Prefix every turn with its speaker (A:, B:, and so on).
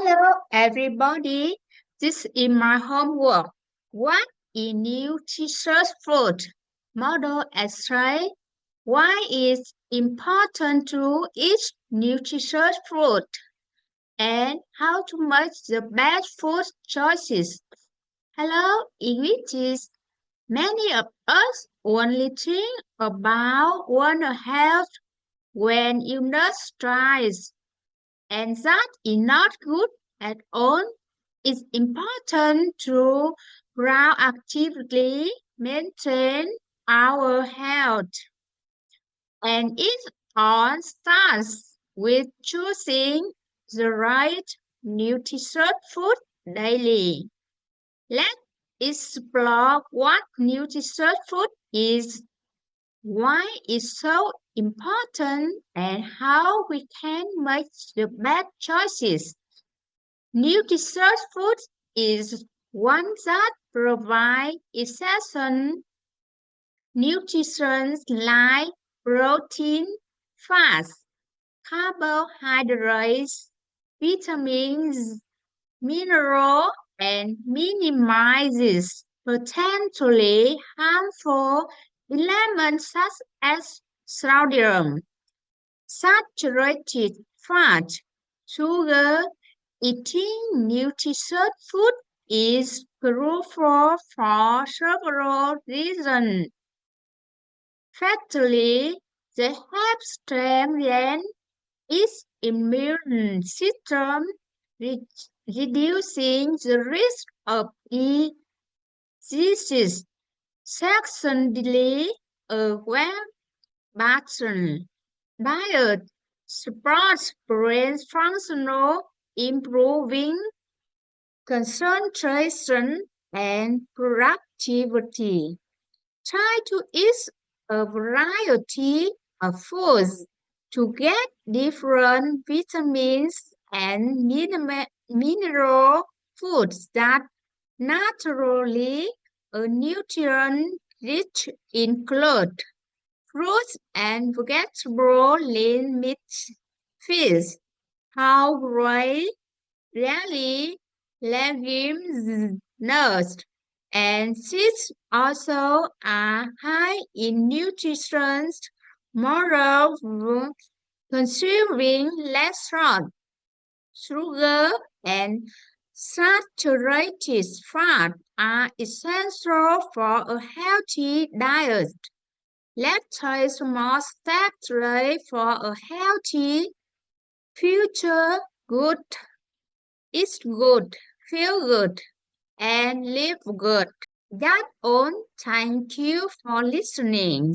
A: Hello, everybody. This is my homework. What is nutritious food? Model X-ray. Why is important to eat nutritious food? And how to make the best food choices? Hello, English. Many of us only think about one health when illness strikes, and that is not good at all. It's important to proactively maintain our health, and it all starts with choosing the right nutritious food daily. Let's explore what nutritious food is, why it's so important, and how we can make the best choices. Nutritious food is one that provides essential nutrients like protein, fats, carbohydrates, vitamins, minerals, and minimizes potentially harmful elements such as sodium, saturated fat, sugar. Eating nutritious food is crucial for several reasons. Firstly, they help strengthen its immune system, re- reducing the risk of diseases. Secondly, a well-balanced diet supports brain functional, improving concentration and productivity. Try to eat a variety of foods to get different vitamins and mineral foods that naturally a nutrient rich include fruits and vegetables, lean meat, fish, whole grain, really, legumes, nuts, and seeds also are high in nutrients. Moreover, consuming less salt, sugar, and saturated fat are essential for a healthy diet. Let's take small steps today for a healthy future. Good, eat good, feel good, and live good. That's all. Thank you for listening.